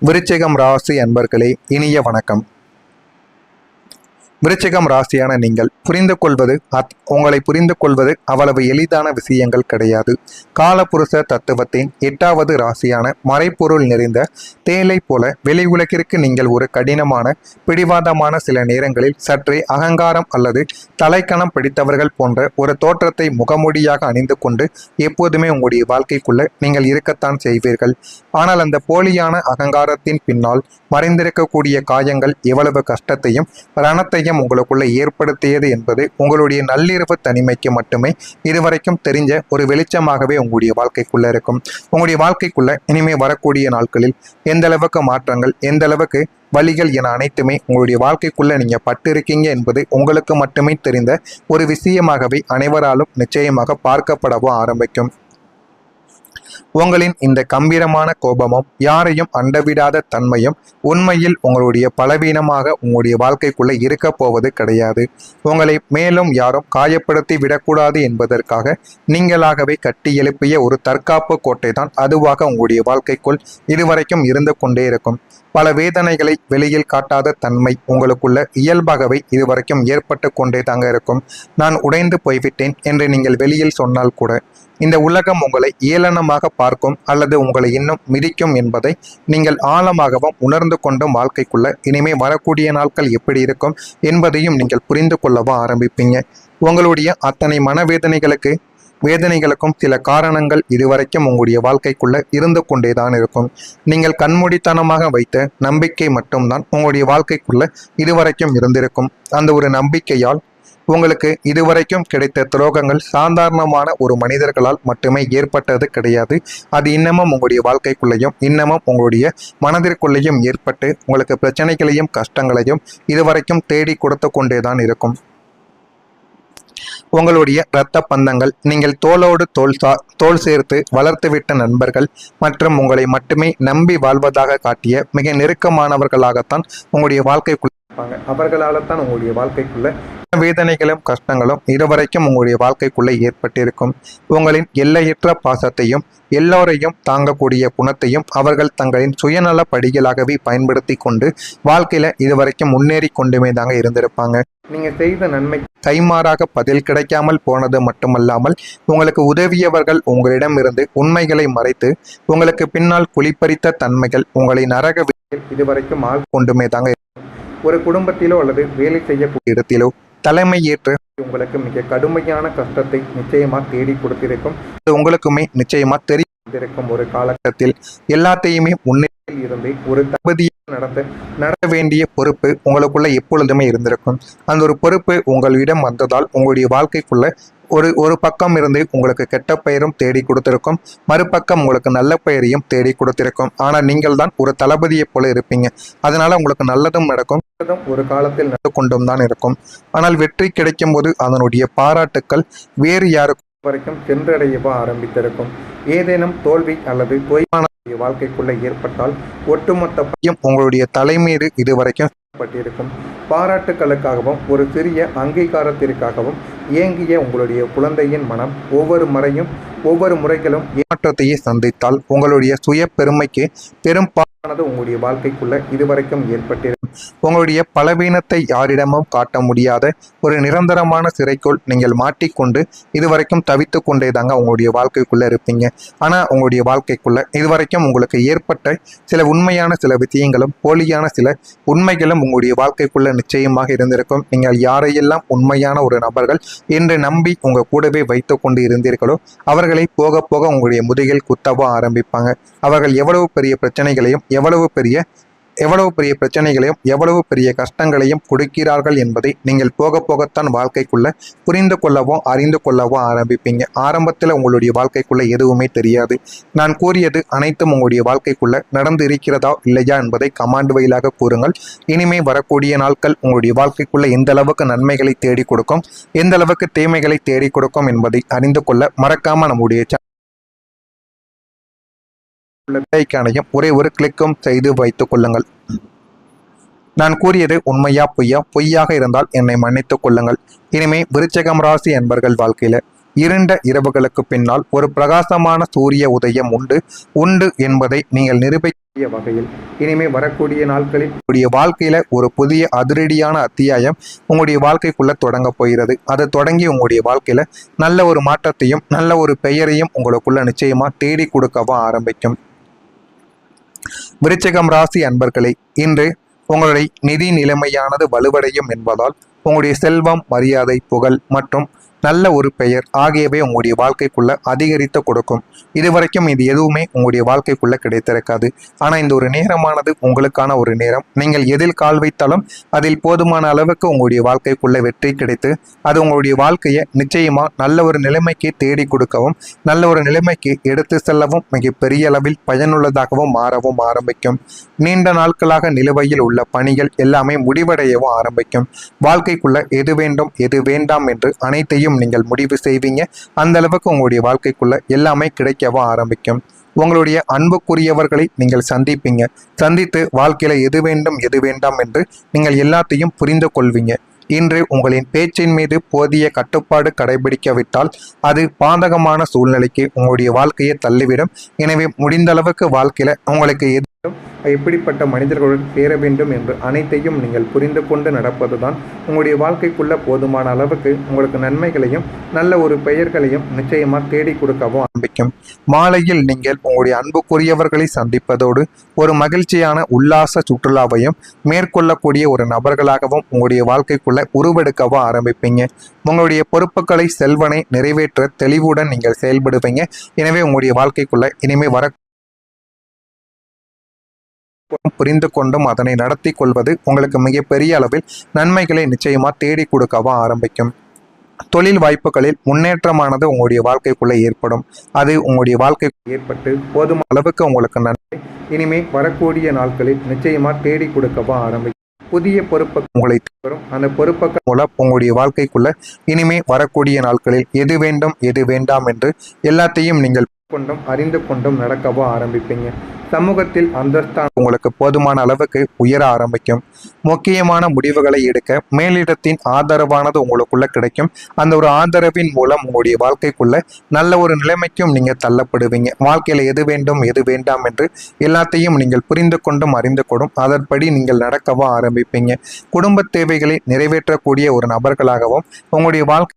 விருச்சிகம் ராசி அன்பர்களே, இனிய வணக்கம். விருச்சிகம் ராசியான நீங்கள் உங்களை புரிந்து கொள்வது அவ்வளவு எளிதான விஷயங்கள் கிடையாது. காலபுருஷ தத்துவத்தின் 8வது ராசியான மறைப்பொருள் நிறைந்த தேலை போல வெளி உலகிற்கு நீங்கள் ஒரு கடினமான பிடிவாதமான, சில நேரங்களில் சற்றே அகங்காரம் அல்லது தலைக்கணம் பிடித்தவர்கள் போன்ற ஒரு தோற்றத்தை முகமூடியாக அணிந்து கொண்டு எப்போதுமே உங்களுடைய வாழ்க்கைக்குள்ள நீங்கள் இருக்கத்தான் செய்வீர்கள். ஆனால் அந்த போலியான அகங்காரத்தின் பின்னால் மறைந்திருக்கக்கூடிய காயங்கள் எவ்வளவு கஷ்டத்தையும் ரணத்தையும் உங்களுக்குள்ள ஏற்படுத்தியது என்பது உங்களுடைய நள்ளிரவு தனிமைக்கு மட்டுமே இதுவரைக்கும் தெரிஞ்ச ஒரு வெளிச்சமாகவே உங்களுடைய வாழ்க்கைக்குள்ள இருக்கும். உங்களுடைய வாழ்க்கைக்குள்ள இனிமே வரக்கூடிய நாட்களில் எந்த அளவுக்கு மாற்றங்கள், எந்த அளவுக்கு வழிகள் என அனைத்துமே உங்களுடைய வாழ்க்கைக்குள்ள நீங்க பட்டிருக்கீங்க என்பது உங்களுக்கு மட்டுமே தெரிந்த ஒரு விஷயமாகவே அனைவராலும் நிச்சயமாக பார்க்கப்படவும் ஆரம்பிக்கும். உங்களின் இந்த கம்பீரமான கோபமும் யாரையும் அண்டவிடாத தன்மையும் உண்மையில் உங்களுடைய பலவீனமாக உங்களுடைய வாழ்க்கைக்குள்ளே இருக்க போவது கிடையாது. உங்களை மேலும் யாரும் காயப்படுத்தி விடக்கூடாது என்பதற்காக நீங்களாகவே கட்டி எழுப்பிய ஒரு தற்காப்பு கோட்டை தான் அதுவாக உங்களுடைய வாழ்க்கைக்குள் இதுவரைக்கும் இருந்து கொண்டே இருக்கும். பல வேதனைகளை வெளியில் காட்டாத தன்மை உங்களுக்குள்ள இயல்பாகவே இதுவரைக்கும் ஏற்பட்டு கொண்டே தாங்க இருக்கும். நான் உடைந்து போய்விட்டேன் என்று நீங்கள் வெளியில் சொன்னால் கூட இந்த உலகம் உங்களை ஏளனமாக பார்க்கும் அல்லது உங்களை இன்னும் மிதிக்கும் என்பதை நீங்கள் ஆழமாகவும் உணர்ந்து கொண்டும் வாழ்க்கைக்குள்ள இனிமே வரக்கூடிய நாட்கள் எப்படி இருக்கும் என்பதையும் நீங்கள் புரிந்து கொள்ளவும் ஆரம்பிப்பீங்க. உங்களுடைய அத்தனை வேதனைகளுக்கும் சில காரணங்கள் இதுவரைக்கும் உங்களுடைய வாழ்க்கைக்குள்ள இருந்து கொண்டேதான் இருக்கும். நீங்கள் கண்மூடித்தனமாக வைத்த நம்பிக்கை மட்டும்தான் உங்களுடைய வாழ்க்கைக்குள்ள இதுவரைக்கும் இருந்திருக்கும். அந்த ஒரு நம்பிக்கையால் உங்களுக்கு இதுவரைக்கும் கிடைத்த துரோகங்கள் சாதாரணமான ஒரு மனிதர்களால் மட்டுமே ஏற்பட்டது கிடையாது. அது இன்னமும் உங்களுடைய வாழ்க்கைக்குள்ளேயும் இன்னமும் உங்களுடைய மனதிற்குள்ளேயும் ஏற்பட்டு உங்களுக்கு பிரச்சனைகளையும் கஷ்டங்களையும் இதுவரைக்கும் தேடி கொடுத்து கொண்டேதான் இருக்கும். உங்களுடைய இரத்த பந்தங்கள், நீங்கள் தோளோடு தோள் சேர்த்து வளர்த்துவிட்ட நண்பர்கள் மற்றும் உங்களை மட்டுமே நம்பி வாழ்வதாக காட்டிய மிக நெருக்கமானவர்களாகத்தான் உங்களுடைய வாழ்க்கைக்குள்ள அவர்களால் தான் உங்களுடைய வாழ்க்கைக்குள்ள வேதனைகளும் கஷ்டங்களும் இதுவரைக்கும் உங்களுடைய வாழ்க்கைக்குள்ள ஏற்பட்டிருக்கும். உங்களின் எல்லையற்ற பாசத்தையும் எல்லோரையும் தாங்கக்கூடிய குணத்தையும் அவர்கள் தங்களின் சுயநல படிகளாகவே பயன்படுத்தி கொண்டு வாழ்க்கையில இதுவரைக்கும் முன்னேறி கொண்டுமே தாங்க இருந்திருப்பாங்க. நீங்க செய்த நன்மை கைமாறாக பதில் கிடைக்காமல் போனது மட்டுமல்லாமல் உங்களுக்கு உதவியவர்கள் உங்களிடமிருந்து உண்மைகளை மறைத்து உங்களுக்கு பின்னால் குளிப்பறித்த தன்மைகள் உங்களை நரக இதுவரைக்கும் ஆள் கொண்டுமே தாங்க. ஒரு குடும்பத்திலோ அல்லது வேலை செய்யக்கூடிய இடத்திலோ தலைமை ஏற்று உங்களுக்கு மிக கடுமையான கஷ்டத்தை நிச்சயமா தேடி கொடுத்திருக்கும். உங்களுக்குமே நிச்சயமா தெரிந்திருக்கும். ஒரு காலகட்டத்தில் எல்லாத்தையுமே முன்னேறில் இருந்து ஒரு தகுதியை நட வேண்டிய பொறுப்பு உங்களுக்குள்ள எப்பொழுதுமே இருந்திருக்கும். அந்த ஒரு பொறுப்பு உங்களிடம் வந்ததால் உங்களுடைய வாழ்க்கைக்குள்ள ஒரு பக்கம் இருந்து உங்களுக்கு கெட்ட பெயரும் தேடி கொடுத்திருக்கும், மறுபக்கம் உங்களுக்கு நல்ல பெயரையும் தேடி கொடுத்திருக்கும். ஆனால் நீங்கள் தான் ஒரு தளபதியை போல இருப்பீங்க. அதனால உங்களுக்கு நல்லதும் நடக்கும், ஒரு காலத்தில் நடந்து கொண்டும் தான் இருக்கும். ஆனால் வெற்றி கிடைக்கும் போது அதனுடைய பாராட்டுக்கள் வேறு யாருக்கும் வரைக்கும் சென்றடையவோ ஆரம்பித்திருக்கும். ஏதேனும் தோல்வி அல்லது தொய்வான வாழ்க்கைக்குள்ள ஏற்பட்டால் ஒட்டுமொத்த பையும் உங்களுடைய தலைமீது இதுவரைக்கும் பட்டிருக்கும். பாராட்டுக்களுக்காகவும் ஒரு சிறிய அங்கீகாரத்திற்காகவும் ஏங்கிய உங்களுடைய குழந்தையின் மனம் ஒவ்வொரு முறைகளும் ஏமாற்றத்தையே சந்தித்தால் உங்களுடைய சுய பெருமைக்கு பெரும்பாலானது உங்களுடைய வாழ்க்கைக்குள்ள இதுவரைக்கும் ஏற்பட்டிருக்கும். உங்களுடைய பலவீனத்தை யாரிடமும் காட்ட முடியாத ஒரு நிரந்தரமான சிறைக்குள் நீங்கள் மாட்டிக்கொண்டு இதுவரைக்கும் தவித்து கொண்டே தாங்க உங்களுடைய வாழ்க்கைக்குள்ள இருப்பீங்க. ஆனால் உங்களுடைய வாழ்க்கைக்குள்ள இதுவரைக்கும் உங்களுக்கு ஏற்பட்ட சில உண்மையான சில விஷயங்களும் போலியான சில உண்மைகளும் உங்களுடைய வாழ்க்கைக்குள்ள நிச்சயமாக இருந்திருக்கும். நீங்கள் யாரையெல்லாம் உண்மையான ஒரு நபர்கள் என்று நம்பி உங்க கூடவே வைத்து கொண்டு இருந்தீர்களோ அவர்களை போக போக உங்களுடைய முதுகில் குத்தவோ ஆரம்பிப்பாங்க. அவர்கள் எவ்வளவு பெரிய பிரச்சனைகளையும் எவ்வளவு பெரிய கஷ்டங்களையும் கொடுக்கிறார்கள் என்பதை நீங்கள் போக போகத்தான் வாழ்க்கைக்குள்ள புரிந்து கொள்ளவோ அறிந்து கொள்ளவோ ஆரம்பிப்பீங்க. ஆரம்பத்தில் உங்களுடைய வாழ்க்கைக்குள்ள எதுவுமே தெரியாது. நான் கூறியது அனைத்தும் உங்களுடைய வாழ்க்கைக்குள்ள நடந்து இருக்கிறதா இல்லையா என்பதை கமாண்ட் வழியாக கூறுங்கள். இனிமே வரக்கூடிய நாட்கள் உங்களுடைய வாழ்க்கைக்குள்ள எந்த அளவுக்கு நன்மைகளை தேடி கொடுக்கும், எந்த அளவுக்கு தீமைகளை தேடி கொடுக்கும் என்பதை அறிந்து கொள்ள மறக்காம நம்முடைய பெல்லைக்கானையும் ஒரே ஒரு கிளிக்கும் செய்து வைத்துக் கொள்ளுங்கள். நான் கூறியது உண்மையா பொய்யாக இருந்தால் என்னை மன்னித்துக் கொள்ளுங்கள். இனிமே விருச்சிகம் ராசி என்பர்கள் வாழ்க்கையில இருண்ட இரவுகளுக்கு பின்னால் ஒரு பிரகாசமான சூரிய உதயம் உண்டு என்பதை நீங்கள் நிரூபிக்க வகையில் இனிமே வரக்கூடிய நாட்களில் உங்களுடைய வாழ்க்கையில ஒரு புதிய அதிரடியான அத்தியாயம் உங்களுடைய வாழ்க்கைக்குள்ள தொடங்க போகிறது. அது தொடங்கி உங்களுடைய வாழ்க்கையில நல்ல ஒரு மாற்றத்தையும் நல்ல ஒரு பெயரையும் உங்களுக்குள்ள நிச்சயமா தேடி கொடுக்கவும் ஆரம்பிக்கும். விருச்சிகம் ராசி அன்பர்களே, இன்று உங்களுடைய நிதி நிலைமையானது வலுவடையும் என்பதால் உங்களுடைய செல்வம், மரியாதை, புகழ் மற்றும் நல்ல ஒரு பெயர் ஆகியவை உங்களுடைய வாழ்க்கைக்குள்ள அதிகரித்து கொடுக்கும். இதுவரைக்கும் இது எதுவுமே உங்களுடைய வாழ்க்கைக்குள்ள கிடைத்திருக்காது. ஆனா இந்த ஒரு நேரமானது உங்களுக்கான ஒரு நேரம். நீங்கள் எதில் கால் வைத்தாலும் அதில் போதுமான அளவுக்கு உங்களுடைய வாழ்க்கைக்குள்ள வெற்றி கிடைத்து அது உங்களுடைய வாழ்க்கையை நிச்சயமா நல்ல ஒரு நிலைமைக்கு தேடி கொடுக்கவும் நல்ல ஒரு நிலைமைக்கு எடுத்து செல்லவும் மிக பெரிய அளவில் பயனுள்ளதாகவும் மாறவும் ஆரம்பிக்கும். நீண்ட நாட்களாக நிலுவையில் உள்ள பணிகள் எல்லாமே முடிவடையவும் ஆரம்பிக்கும். வாழ்க்கைக்குள்ள எது வேண்டும் எது வேண்டாம் என்று அனைத்தையும் நீங்கள் முடிவு செய்வீங்க. அந்த அளவுக்கு உங்களுடைய வாழ்க்கைக்குள்ள எல்லாமே கிடைக்கவும் ஆரம்பிக்கும். உங்களுடைய அன்புக்குரியவர்களை நீங்கள் சந்தித்து வாழ்க்கையில எது வேண்டும் எது வேண்டாம் என்று நீங்கள் எல்லாத்தையும் புரிந்து கொள்வீங்க. இன்று உங்களின் பேச்சின் மீது போதிய கட்டுப்பாடு கடைபிடிக்காவிட்டால் அது பாதகமான சூழ்நிலைக்கு உங்களுடைய வாழ்க்கையை தள்ளிவிடும். எனவே முடிந்த அளவுக்கு வாழ்க்கையில உங்களுக்கு எப்படிப்பட்ட மனிதர்களுடன் சேர வேண்டும் என்று அனைத்தையும் நீங்கள் புரிந்து கொண்டு நடப்பதுதான் உங்களுடைய வாழ்க்கைக்குள்ள போதுமான அளவுக்கு உங்களுக்கு நன்மைகளையும் நல்ல ஒரு பெயர்களையும் நிச்சயமா தேடி கொடுக்கவும் ஆரம்பிக்கும். மாலையில் நீங்கள் உங்களுடைய அன்புக்குரியவர்களை சந்திப்பதோடு ஒரு மகிழ்ச்சியான உல்லாச சுற்றுலாவையும் மேற்கொள்ளக்கூடிய ஒரு நபர்களாகவும் உங்களுடைய வாழ்க்கைக்குள்ள உருவெடுக்கவும் ஆரம்பிப்பீங்க. உங்களுடைய பொறுப்புகளை செல்வனை நிறைவேற்ற தெளிவுடன் நீங்கள் செயல்படுவீங்க. எனவே உங்களுடைய வாழ்க்கைக்குள்ள இனிமே புரிந்து கொண்டும் அதனை நடத்தி கொள்வது உங்களுக்கு மிகப்பெரிய அளவில் நன்மைகளை நிச்சயமா தேடி கொடுக்கவும் ஆரம்பிக்கும். தொழில் வாய்ப்புகளில் முன்னேற்றமானது உங்களுடைய வாழ்க்கைக்குள்ள ஏற்படும். அது உங்களுடைய வாழ்க்கைக்கு ஏற்பட்டு போதுமான அளவுக்கு உங்களுக்கு நன்மை இனிமே வரக்கூடிய நாட்களில் நிச்சயமா தேடி கொடுக்கவும் ஆரம்பிக்கும். புதிய பொறுப்பு உங்களை வரும். அந்த பொறுப்புகள் மூலம் உங்களுடைய வாழ்க்கைக்குள்ள இனிமே வரக்கூடிய நாட்களில் எது வேண்டும் எது வேண்டாம் என்று எல்லாத்தையும் நீங்கள் அறிந்து கொண்டும் நடக்கவும் ஆரம்பிப்பீங்க. சமூகத்தில் அந்தஸ்தான உங்களுக்கு போதுமான அளவுக்கு உயர ஆரம்பிக்கும். முக்கியமான முடிவுகளை எடுக்க மேலிடத்தின் ஆதரவானது உங்களுக்குள்ள கிடைக்கும். அந்த ஒரு ஆதரவின் மூலம் உங்களுடைய வாழ்க்கைக்குள்ள நல்ல ஒரு நிலைமைக்கும் நீங்க தள்ளப்படுவீங்க. வாழ்க்கையில எது வேண்டும் எது வேண்டாம் என்று எல்லாத்தையும் நீங்கள் புரிந்து கொண்டும் அறிந்து கொண்டும் அதன்படி நீங்கள் நடக்கவும் ஆரம்பிப்பீங்க. குடும்ப தேவைகளை நிறைவேற்றக்கூடிய ஒரு நபர்களாகவும் உங்களுடைய வாழ்க்கை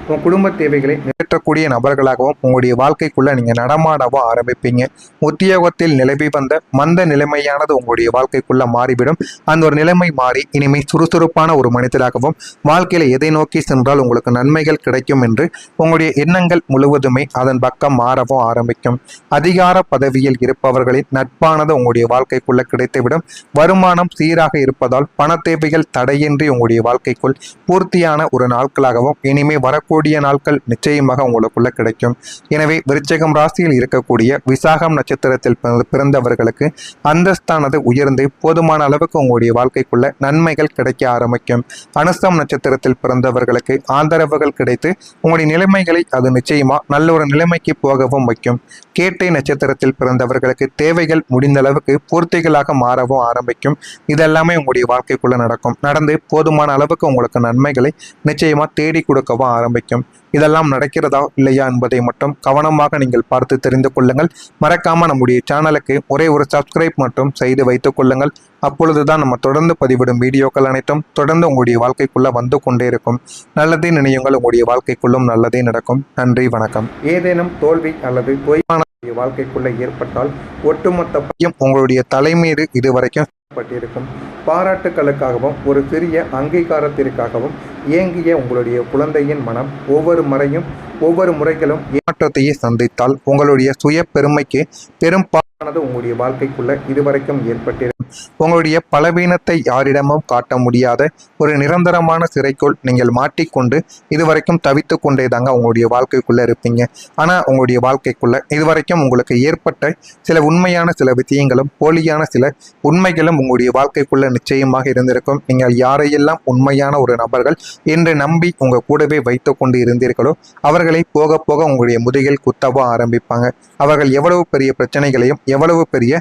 உங்கள் குடும்ப தேவைகளை நிறைவேற்றக்கூடிய நபர்களாகவும் உங்களுடைய வாழ்க்கைக்குள்ள நீங்கள் நடமாடவும் ஆரம்பிப்பீங்க. உத்தியோகத்தில் நிலவி வந்த மந்த நிலைமையானது உங்களுடைய வாழ்க்கைக்குள்ள மாறிவிடும். அந்த ஒரு நிலைமை மாறி இனிமேல் சுறுசுறுப்பான ஒரு மனிதராகவும் வாழ்க்கையில எதை நோக்கி சென்றால் உங்களுக்கு நன்மைகள் கிடைக்கும் என்று உங்களுடைய எண்ணங்கள் முழுவதுமே அதன் பக்கம் மாறவும் ஆரம்பிக்கும். அதிகார பதவியில் இருப்பவர்களின் நட்பானது உங்களுடைய வாழ்க்கைக்குள்ள கிடைத்துவிடும். வருமானம் சீராக இருப்பதால் பண தேவைகள் தடையின்றி உங்களுடைய வாழ்க்கைக்குள் பூர்த்தியான ஒரு நாட்களாகவும் இனிமே வரக்கூடிய நாட்கள் நிச்சயமாக உங்களுக்குள்ள கிடைக்கும். எனவே விருச்சிகம் ராசியில் இருக்கக்கூடிய விசாகம் நட்சத்திரத்தில் பிறந்தவர்களுக்கு அந்தஸ்தானது உயர்ந்து போதுமான அளவுக்கு உங்களுடைய வாழ்க்கைக்குள்ள நன்மைகள் கிடைக்க ஆரம்பிக்கும். அனுசம் நட்சத்திரத்தில் பிறந்தவர்களுக்கு ஆதரவுகள் கிடைத்து உங்களுடைய நிலைமைகளை அது நிச்சயமா நல்ல ஒரு நிலைமைக்கு போகவும் வைக்கும். கேட்டை நட்சத்திரத்தில் பிறந்தவர்களுக்கு தேவைகள் முடிந்த அளவுக்கு பூர்த்திகளாக மாறவும் ஆரம்பிக்கும். இதெல்லாமே உங்களுடைய வாழ்க்கைக்குள்ள நடந்து போதுமான அளவுக்கு உங்களுக்கு நன்மைகளை நிச்சயமா தேடி கொடுக்கவும் ஆரம்பிக்கும். இதெல்லாம் நடக்கிறதா இல்லையா என்பதை மட்டும் கவனமாக நீங்கள் பார்த்து தெரிந்து கொள்ளுங்கள். மறக்காம நம்முடைய சேனலுக்கு ஒரே ஒரு சப்ஸ்கிரைப் மட்டும் செய்து வைத்துக் கொள்ளுங்கள். அப்பொழுதுதான் நம்ம தொடர்ந்து பதிவிடும் வீடியோக்கள் அனைத்தும் தொடர்ந்து உங்களுடைய வாழ்க்கைக்குள்ள வந்து கொண்டே இருக்கும். நல்லதே நினையுங்கள், உங்களுடைய வாழ்க்கைக்குள்ளும் நல்லதே நடக்கும். நன்றி, வணக்கம். ஏதேனும் தோல்வி அல்லது தொய்வான வாழ்க்கைக்குள்ள ஏற்பட்டால் ஒட்டுமொத்த பையும் உங்களுடைய தலைமீது இதுவரைக்கும் பட்டிருக்கும். பாராட்டுக்களுக்காகவும் ஒரு சிறிய அங்கீகாரத்திற்காகவும் ஏங்கிய உங்களுடைய குழந்தையின் மனம் ஒவ்வொரு முறைகளும் ஏமாற்றத்தையே சந்தித்தால் உங்களுடைய சுய பெருமைக்கு பெரும் பாடானது உங்களுடைய வாழ்க்கைக்குள்ள இதுவரைக்கும் ஏற்பட்டிருக்கும். உங்களுடைய பலவீனத்தை யாரிடமும் காட்ட முடியாத ஒரு நிரந்தரமான சிறைக்குள் நீங்கள் மாட்டிக்கொண்டு இதுவரைக்கும் தவித்து கொண்டே தாங்க உங்களுடைய வாழ்க்கைக்குள்ள இருப்பீங்க. ஆனா உங்களுடைய வாழ்க்கைக்குள்ள இதுவரைக்கும் உங்களுக்கு ஏற்பட்ட சில உண்மையான சில விஷயங்களும் போலியான சில உண்மைகளும் உங்களுடைய வாழ்க்கைக்குள்ள நிச்சயமாக இருந்திருக்கும். நீங்கள் யாரையெல்லாம் உண்மையான ஒரு நபர்கள் என்று நம்பி உங்க கூடவே வைத்து கொண்டு இருந்தீர்களோ அவர்களை போக போக உங்களுடைய முதுகில் குத்தவோ ஆரம்பிப்பாங்க. அவர்கள் எவ்வளவு பெரிய பிரச்சனைகளையும் எவ்வளவு பெரிய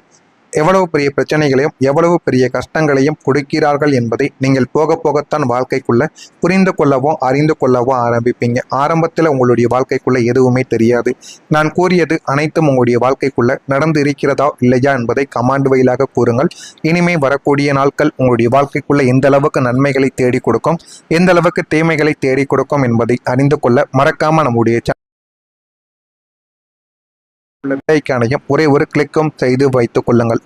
எவ்வளவு பெரிய பிரச்சனைகளையும் எவ்வளவு பெரிய கஷ்டங்களையும் கொடுக்கிறார்கள் என்பதை நீங்கள் போக போகத்தான் வாழ்க்கைக்குள்ள புரிந்து கொள்ளவோ அறிந்து கொள்ளவோ ஆரம்பிப்பீங்க. ஆரம்பத்தில் உங்களுடைய வாழ்க்கைக்குள்ள எதுவுமே தெரியாது. நான் கூறியது அனைத்தும் உங்களுடைய வாழ்க்கைக்குள்ள நடந்து இருக்கிறதா இல்லையா என்பதை கமாண்ட் வழியாக கூறுங்கள். இனிமே வரக்கூடிய நாட்கள் உங்களுடைய வாழ்க்கைக்குள்ள எந்த அளவுக்கு நன்மைகளை தேடி கொடுக்கும், எந்த அளவுக்கு தீமைகளை தேடி கொடுக்கும் என்பதை அறிந்து கொள்ள மறக்காம நம்முடைய பெல்லைக்கானையும் ஒரே ஒரு கிளிக்கும் செய்து வைத்துக் கொள்ளுங்கள்.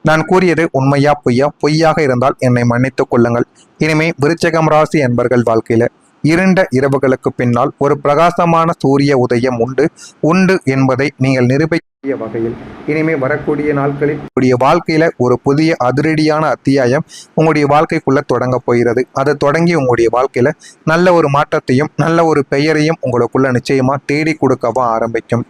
நான் கூறியது உண்மையா பொய்யா? பொய்யாக இருந்தால் என்னை மன்னித்துக் கொள்ளுங்கள். இனிமே விருச்சிகம் ராசி என்பர்கள் வாழ்க்கையில இருண்ட இரவுகளுக்கு பின்னால் ஒரு பிரகாசமான சூரிய உதயம் உண்டு என்பதை நீங்கள் நிரூபிக்க வகையில் இனிமே வரக்கூடிய நாட்களில் உங்களுடைய வாழ்க்கையில ஒரு புதிய அதிரடியான அத்தியாயம் உங்களுடைய வாழ்க்கைக்குள்ள தொடங்க போகிறது. அது தொடங்கி உங்களுடைய வாழ்க்கையில நல்ல ஒரு மாற்றத்தையும் நல்ல ஒரு பெயரையும் உங்களுக்குள்ள நிச்சயமா தேடி கொடுக்கவும் ஆரம்பிக்கும்.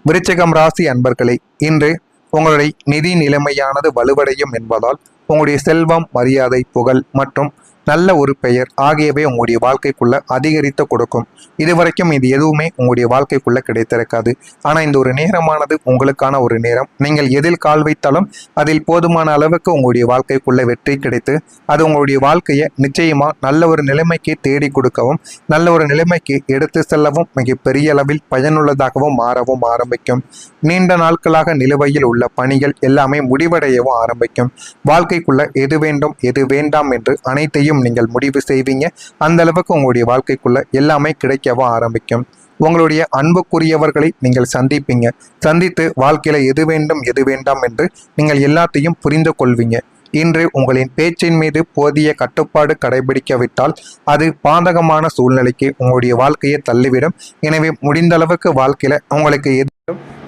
விருச்சிகம் ராசி அன்பர்களே, இன்று உங்களுடைய நிதி நிலைமையானது வலுவடையும் என்பதால் உங்களுடைய செல்வம், மரியாதை, புகழ் மற்றும் நல்ல ஒரு பெயர் ஆகியவை உங்களுடைய வாழ்க்கைக்குள்ள அதிகரித்து கொடுக்கும். இதுவரைக்கும் இது எதுவுமே உங்களுடைய வாழ்க்கைக்குள்ள கிடைத்திருக்காது. ஆனா இந்த ஒரு நேரமானது உங்களுக்கான ஒரு நேரம். நீங்கள் எதில் கால் வைத்தாலும் அதில் போதுமான அளவுக்கு உங்களுடைய வாழ்க்கைக்குள்ள வெற்றி கிடைத்து அது உங்களுடைய வாழ்க்கையை நிச்சயமா நல்ல ஒரு நிலைமைக்கு தேடி கொடுக்கவும் நல்ல ஒரு நிலைமைக்கு எடுத்து செல்லவும் மிக பெரிய அளவில் பயனுள்ளதாகவும் மாறவும் ஆரம்பிக்கும். நீண்ட நாட்களாக நிலுவையில் உள்ள பணிகள் எல்லாமே முடிவடையவும் ஆரம்பிக்கும். வாழ்க்கைக்குள்ள எது வேண்டும் எது வேண்டாம் என்று அனைத்தையும் நீங்கள் முடிவு செய்வீங்க. அந்த அளவுக்கு உங்களுடைய வாழ்க்கைக்குள்ள எல்லாமே கிடைக்கவும் ஆரம்பிக்கும். உங்களுடைய அன்புக்குரியவர்களை நீங்கள் சந்தித்து வாழ்க்கையில எது வேண்டும் எது வேண்டாம் என்று நீங்கள் எல்லாத்தையும் புரிந்து கொள்வீங்க. இன்று உங்களின் பேச்சின் மீது போதிய கட்டுப்பாடு கடைபிடிக்கவிட்டால் அது பாதகமான சூழ்நிலைக்கு உங்களுடைய வாழ்க்கையை தள்ளிவிடும். எனவே முடிந்த அளவுக்கு வாழ்க்கையில உங்களுக்கு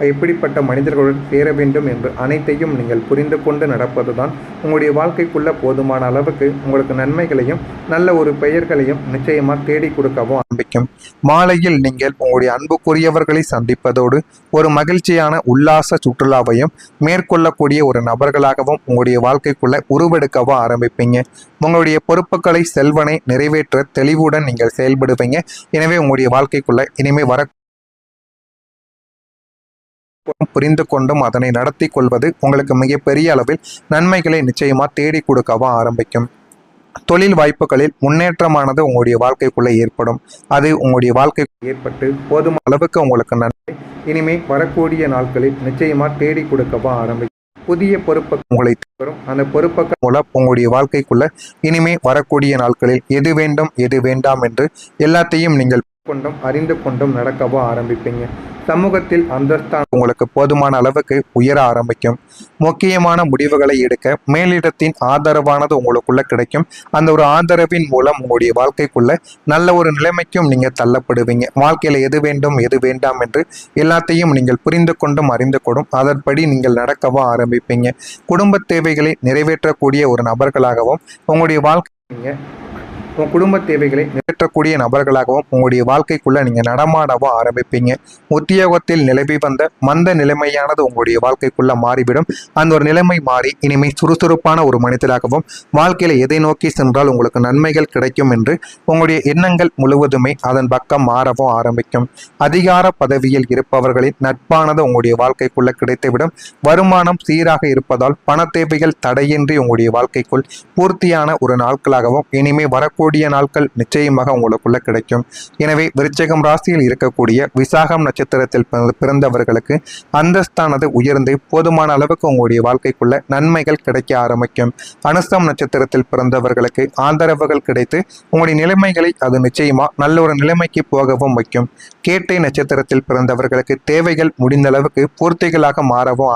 எப்படிப்பட்ட மனிதர்களுடன் சேர வேண்டும் என்று அனைத்தையும் நீங்கள் புரிந்து கொண்டு நடப்பதுதான் உங்களுடைய வாழ்க்கைக்குள்ள போதுமான அளவுக்கு உங்களுக்கு நன்மைகளையும் நல்ல ஒரு பெயர்களையும் நிச்சயமா தேடி கொடுக்கவும் ஆரம்பிக்கும். மாலையில் நீங்கள் உங்களுடைய அன்புக்குரியவர்களை சந்திப்பதோடு ஒரு மகிழ்ச்சியான உல்லாச சுற்றுலாவையும் மேற்கொள்ளக்கூடிய ஒரு நபர்களாகவும் உங்களுடைய வாழ்க்கைக்குள்ள உருவெடுக்கவும் ஆரம்பிப்பீங்க. உங்களுடைய பொறுப்புகளை செல்வனை நிறைவேற்ற தெளிவுடன் நீங்கள் செயல்படுவீங்க. எனவே உங்களுடைய வாழ்க்கைக்குள்ள இனிமே புரிந்து கொண்டும் அதனை நடத்தி கொள்வது உங்களுக்கு மிகப்பெரிய அளவில் நன்மைகளை நிச்சயமா தேடி கொடுக்கவும் ஆரம்பிக்கும். தொழில் வாய்ப்புகளில் முன்னேற்றமானது உங்களுடைய வாழ்க்கைக்குள்ள ஏற்படும். அது உங்களுடைய வாழ்க்கைக்கு ஏற்பட்டு போதுமான அளவுக்கு உங்களுக்கு நன்மை இனிமே வரக்கூடிய நாட்களில் நிச்சயமா தேடி கொடுக்கவும் ஆரம்பிக்கும். புதிய பொறுப்பு உங்களை வரும். அந்த பொறுப்புகள் மூலம் உங்களுடைய வாழ்க்கைக்குள்ள இனிமே வரக்கூடிய நாட்களில் எது வேண்டும் எது வேண்டாம் என்று எல்லாத்தையும் நீங்கள் அறிந்து கொண்டும் நடக்கவும் ஆரம்பிப்பீங்க. சமூகத்தில் அந்தஸ்தான உங்களுக்கு போதுமான அளவுக்கு உயர ஆரம்பிக்கும். முக்கியமான முடிவுகளை எடுக்க மேலிடத்தின் ஆதரவானது உங்களுக்குள்ள கிடைக்கும். அந்த ஒரு ஆதரவின் மூலம் உங்களுடைய வாழ்க்கைக்குள்ள நல்ல ஒரு நிலைமைக்கும் நீங்க தள்ளப்படுவீங்க. வாழ்க்கையில எது வேண்டும் எது வேண்டாம் என்று எல்லாத்தையும் நீங்கள் புரிந்து கொண்டும் அறிந்து கொண்டும் அதன்படி நீங்கள் நடக்கவும் ஆரம்பிப்பீங்க. குடும்ப தேவைகளை நிறைவேற்றக்கூடிய ஒரு நபர்களாகவும் உங்களுடைய வாழ்க்கை உங்கள் குடும்ப தேவைகளை நிறைவேற்றக்கூடிய நபர்களாகவும் உங்களுடைய வாழ்க்கைக்குள்ள நீங்கள் நடமாடவும் ஆரம்பிப்பீங்க. உத்தியோகத்தில் நிலவி வந்த மந்த நிலைமையானது உங்களுடைய வாழ்க்கைக்குள்ள மாறிவிடும். அந்த ஒரு நிலைமை மாறி இனிமேல் சுறுசுறுப்பான ஒரு மனிதராகவும் வாழ்க்கையில எதை நோக்கி சென்றால் உங்களுக்கு நன்மைகள் கிடைக்கும் என்று உங்களுடைய எண்ணங்கள் முழுவதுமே அதன் பக்கம் மாறவும் ஆரம்பிக்கும். அதிகார பதவியில் இருப்பவர்களின் நட்பானது உங்களுடைய வாழ்க்கைக்குள்ள கிடைத்துவிடும். வருமானம் சீராக இருப்பதால் பண தேவைகள் தடையின்றி உங்களுடைய வாழ்க்கைக்குள் பூர்த்தியான ஒரு நாட்களாகவும் இனிமே வரக்கூடிய நாட்கள் நிச்சயமாக உங்களுக்குள்ள கிடைக்கும். எனவே விருச்சிகம் ராசியில் இருக்கக்கூடிய விசாகம் நட்சத்திரத்தில் பிறந்தவர்களுக்கு அந்தஸ்தானது உயர்ந்து போதுமான அளவுக்கு உங்களுடைய வாழ்க்கைக்குள்ள நன்மைகள் கிடைக்க ஆரம்பிக்கும். அனுசம் நட்சத்திரத்தில் பிறந்தவர்களுக்கு ஆதரவுகள் கிடைத்து உங்களுடைய நிலைமைகளை அது நிச்சயமா நல்ல ஒரு நிலைமைக்கு போகவும் வைக்கும். கேட்டை நட்சத்திரத்தில் பிறந்தவர்களுக்கு தேவைகள் முடிந்த அளவுக்கு பூர்த்திகளாக மாறவும்